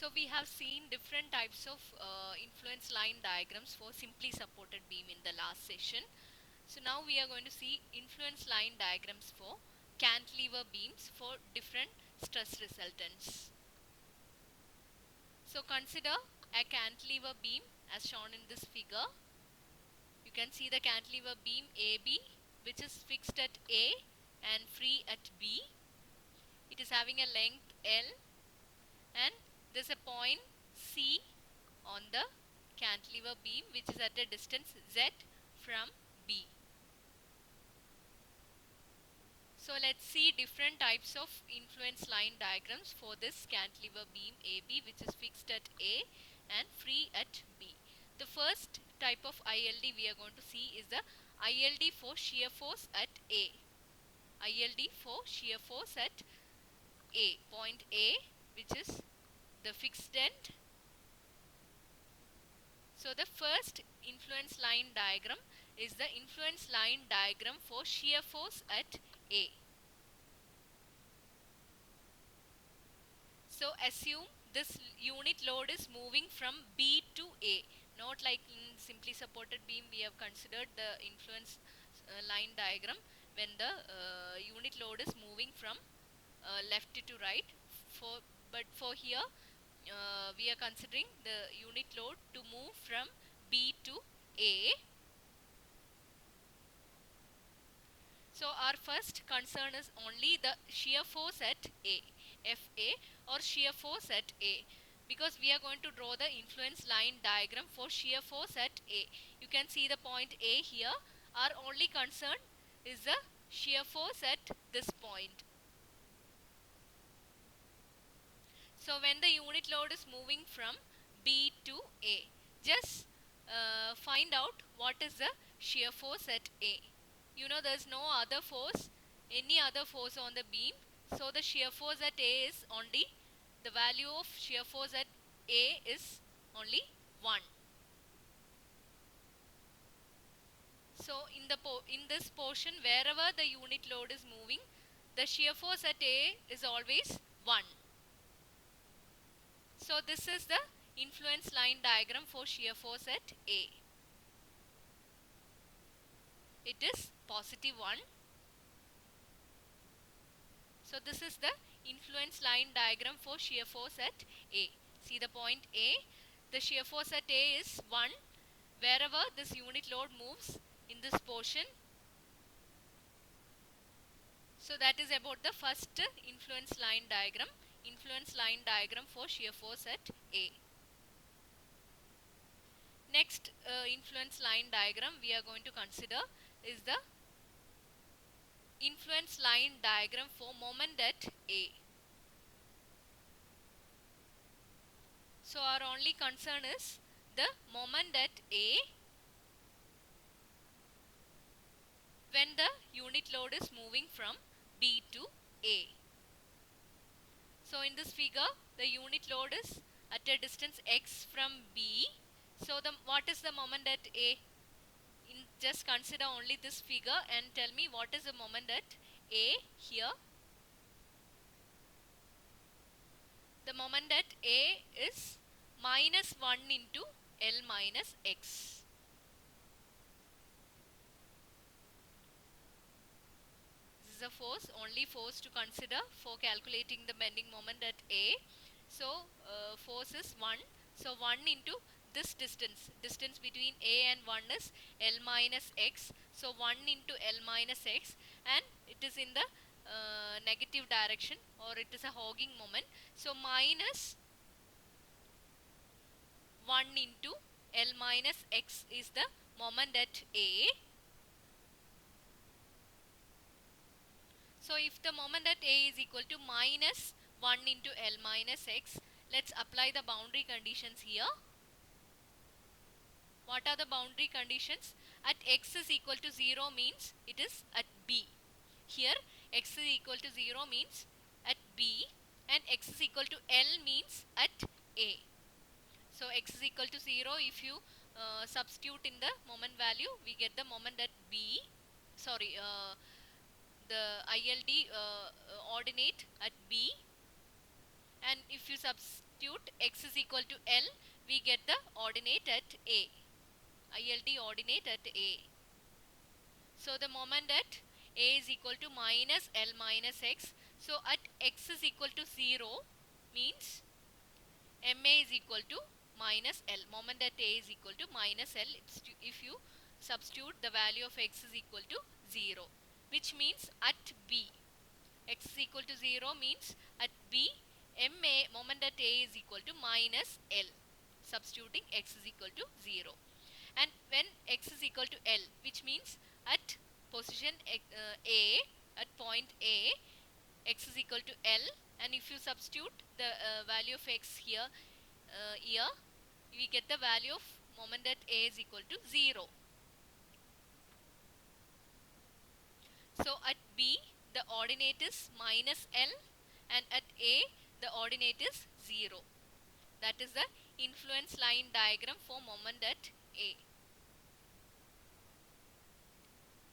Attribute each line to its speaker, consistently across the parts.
Speaker 1: So we have seen different types of influence line diagrams for simply supported beam in the last session. So now we are going to see influence line diagrams for cantilever beams for different stress resultants. So consider a cantilever beam as shown in this figure. You can see the cantilever beam AB, which is fixed at A and free at B. It is having a length L and there is a point C on the cantilever beam which is at a distance Z from B. So let's see different types of influence line diagrams for this cantilever beam AB, which is fixed at A and free at B. The first type of ILD we are going to see is the ILD for shear force at A. ILD for shear force at A, point A, which is the fixed end. So the first influence line diagram is the influence line diagram for shear force at A. So assume this unit load is moving from B to A, not like in simply supported beam we have considered the influence line diagram when the unit load is moving from left to right. But for here we are considering the unit load to move from B to A. So our first concern is only the shear force at A, FA, or shear force at A, because we are going to draw the influence line diagram for shear force at A. You can see the point A here. Our only concern is the shear force at this point. So when the unit load is moving from B to A, just find out what is the shear force at A. You know there is no other force, any other force on the beam. So the shear force at A is only, the value of shear force at A is only 1. So in this portion, wherever the unit load is moving, the shear force at A is always 1. So this is the influence line diagram for shear force at A. It is positive 1. So this is the influence line diagram for shear force at A. See the point A. The shear force at A is 1 wherever this unit load moves in this portion. So that is about the first influence line diagram. Influence line diagram for shear force at A. Next influence line diagram we are going to consider is the influence line diagram for moment at A. So our only concern is the moment at A when the unit load is moving from B to A. So in this figure the unit load is at a distance x from B. So what is the moment at A? Just consider only this figure and tell me what is the moment at A here. The moment at A is minus 1 into L minus x. This is a force, only force to consider for calculating the bending moment at A. So force is 1. So 1 into this distance between A and 1 is L minus x. So 1 into L minus x, and it is in the negative direction, or it is a hogging moment. So minus 1 into L minus x is the moment at A. So if the moment at A is equal to minus 1 into L minus x, let's apply the boundary conditions here. What are the boundary conditions? At x is equal to 0 means it is at B. Here x is equal to 0 means at B, and x is equal to L means at A. So x is equal to 0, if you substitute in the moment value, we get the moment at B. Sorry, the ILD ordinate at B, and if you substitute substitute x is equal to L, we get the ordinate at A, ILD ordinate at A. So the moment at A is equal to minus L minus x. So at x is equal to 0 means MA is equal to minus L. Moment at A is equal to minus L if you substitute the value of x is equal to 0. Which means at B, x is equal to 0 means at B, MA moment at A is equal to minus L. Substituting x is equal to 0. And when x is equal to L, which means at position A, at point A, x is equal to L, and if you substitute the value of x here, we get the value of moment at A is equal to 0. So at B, the ordinate is minus L, and at A, the ordinate is 0. That is the influence line diagram for moment at A.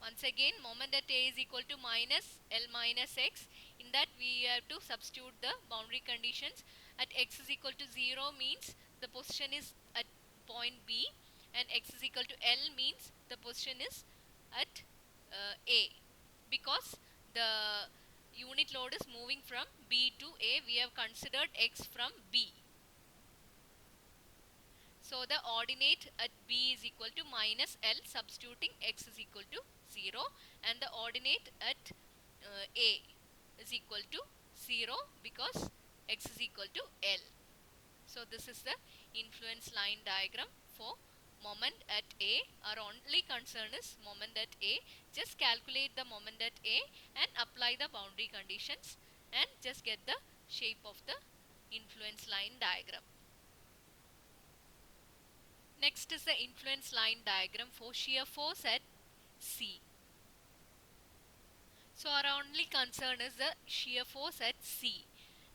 Speaker 1: Once again, moment at A is equal to minus L minus x. In that we have to substitute the boundary conditions. At x is equal to 0 means the position is at point B, and x is equal to L means the position is at A. Because the unit load is moving from B to A, we have considered x from B. So the ordinate at B is equal to minus L, substituting x is equal to 0, and the ordinate at A is equal to 0 because x is equal to L. So this is the influence line diagram for moment at A. Our only concern is moment at A. Just calculate the moment at A and apply the boundary conditions and just get the shape of the influence line diagram. Next is the influence line diagram for shear force at C. So our only concern is the shear force at C,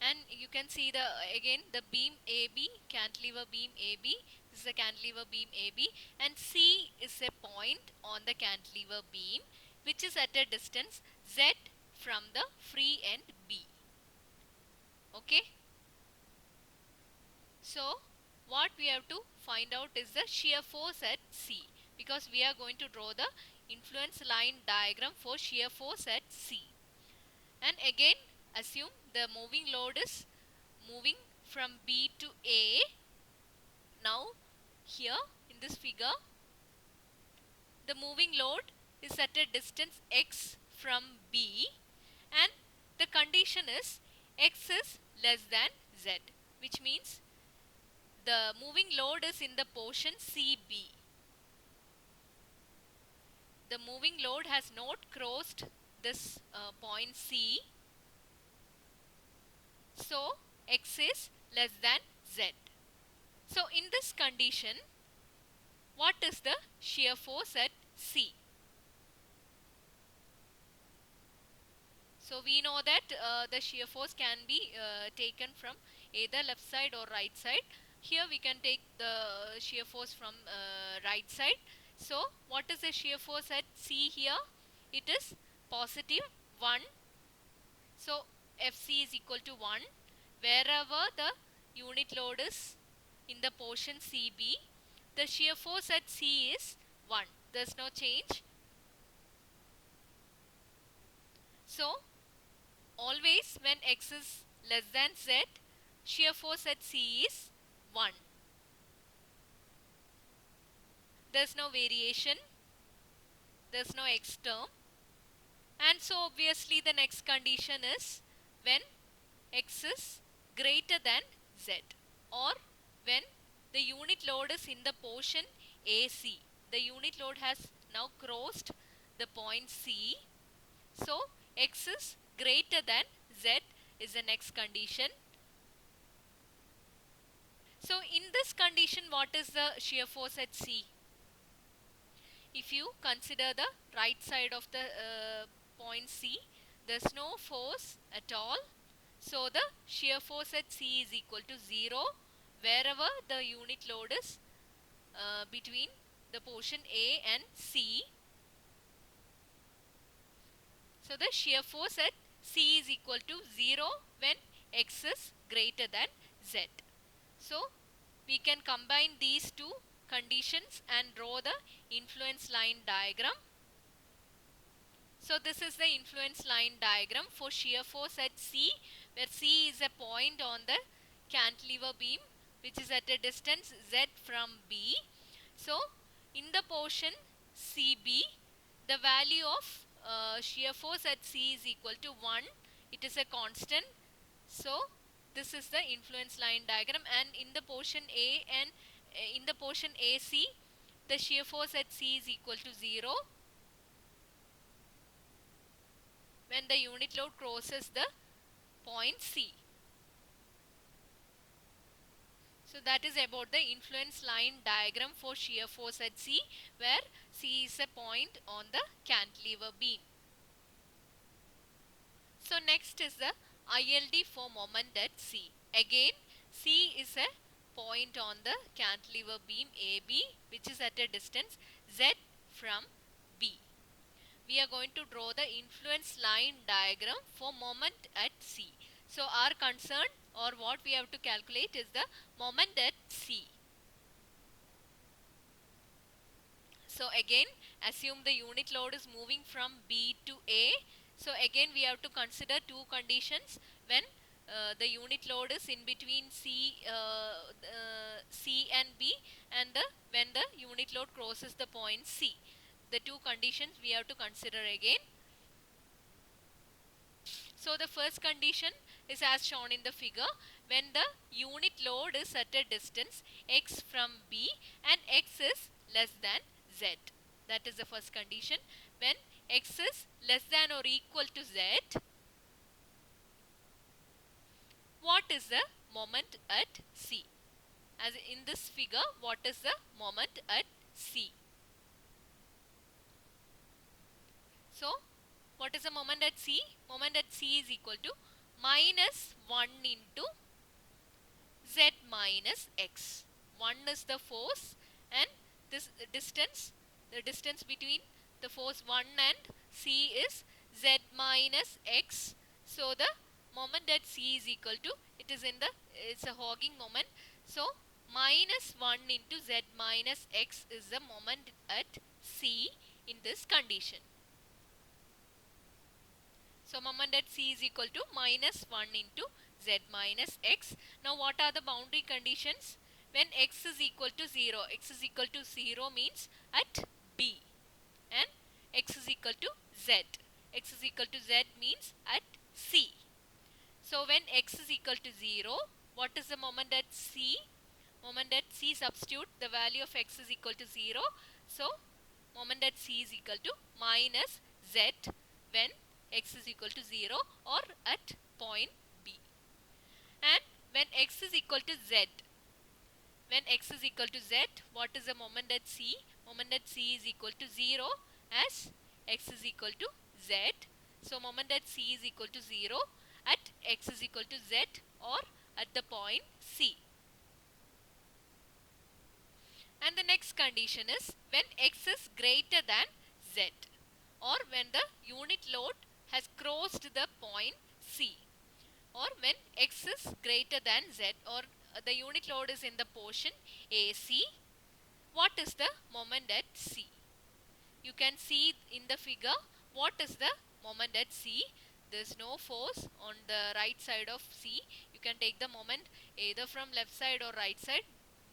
Speaker 1: and you can see the again the beam AB, cantilever beam AB. This is a cantilever beam AB, and C is a point on the cantilever beam which is at a distance Z from the free end B. Okay. So what we have to find out is the shear force at C, because we are going to draw the influence line diagram for shear force at C. And again assume the moving load is moving from B to A. Now here in this figure, the moving load is at a distance x from B, and the condition is x is less than Z, which means the moving load is in the portion CB. The moving load has not crossed this point C. So x is less than Z. So in this condition, what is the shear force at C? So we know that the shear force can be taken from either left side or right side. Here we can take the shear force from right side. So what is the shear force at C here? It is positive 1. So FC is equal to 1. Wherever the unit load is in the portion CB, the shear force at C is 1. There is no change. So always when x is less than Z, shear force at C is 1. There is no variation. There is no x term. And so obviously the next condition is when x is greater than Z, or when the unit load is in the portion AC. The unit load has now crossed the point C. So x is greater than Z is the next condition. So in this condition, what is the shear force at C? If you consider the right side of the point C, there is no force at all. So the shear force at C is equal to 0 wherever the unit load is between the portion A and C. So the shear force at C is equal to 0 when x is greater than Z. So we can combine these two conditions and draw the influence line diagram. So this is the influence line diagram for shear force at C, where C is a point on the cantilever beam which is at a distance Z from B. So in the portion CB, the value of shear force at C is equal to 1. It is a constant. So this is the influence line diagram, and in the portion A and in the portion AC, the shear force at C is equal to 0 when the unit load crosses the point C. So that is about the influence line diagram for shear force at C, where C is a point on the cantilever beam. So next is the ILD for moment at C. Again, C is a point on the cantilever beam AB, which is at a distance Z from B. We are going to draw the influence line diagram for moment at C. So our concern, or what we have to calculate, is the moment at C. So again, assume the unit load is moving from B to A. So again we have to consider two conditions when the unit load is in between C and B, and when the unit load crosses the point C. The two conditions we have to consider again. So the first condition is as shown in the figure, when the unit load is at a distance x from B and x is less than Z. That is the first condition. When x is less than or equal to Z, what is the moment at C? As in this figure, what is the moment at C? So what is the moment at C? Moment at C is equal to minus 1 into Z minus X. 1 is the force, and this distance, the distance between the force 1 and C is Z minus X. So the moment at C is equal to, it's a hogging moment. So minus 1 into Z minus X is the moment at C in this condition. So moment at C is equal to minus 1 into Z minus X. Now what are the boundary conditions? When X is equal to 0, X is equal to 0 means at B, and X is equal to Z. X is equal to Z means at C. So when X is equal to 0, what is the moment at C? Moment at C, substitute the value of X is equal to 0. So moment at C is equal to minus Z when X is equal to 0 or at point B. And when X is equal to Z, when X is equal to Z, what is the moment at C? Moment at C is equal to 0 as X is equal to Z. So moment at C is equal to 0 at X is equal to Z or at the point C. And the next condition is when X is greater than Z, or when the unit load has crossed the point C, or when X is greater than Z, or the unit load is in the portion AC. What is the moment at C? You can see in the figure what is the moment at C. There is no force on the right side of C. You can take the moment either from left side or right side.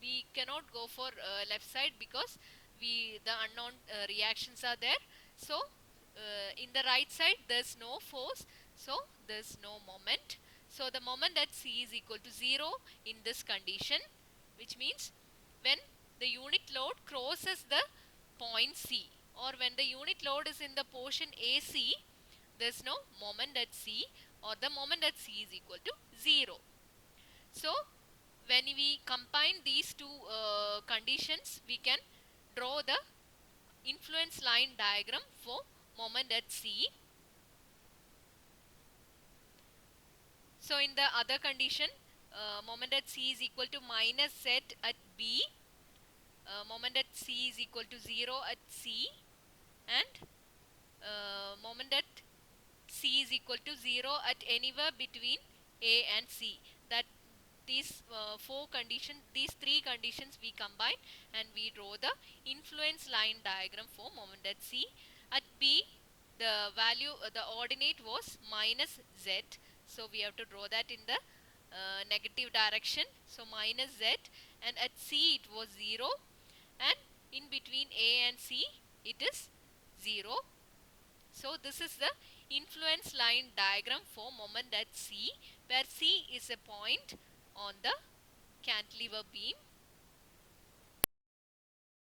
Speaker 1: We cannot go for left side because the unknown reactions are there. So in the right side there is no force, so there is no moment. So the moment at C is equal to 0 in this condition, which means when the unit load crosses the point C, or when the unit load is in the portion AC, there is no moment at C, or the moment at C is equal to 0. So when we combine these two conditions, we can draw the influence line diagram for moment at C. So in the other condition, moment at C is equal to minus Z at B, moment at C is equal to 0 at C, and moment at C is equal to 0 at anywhere between A and C. That these these three conditions we combine, and we draw the influence line diagram for moment at C. At B, the value, the ordinate was minus Z, so we have to draw that in the negative direction, so minus Z, and at C it was 0, and in between A and C it is 0. So this is the influence line diagram for moment at C, where C is a point on the cantilever beam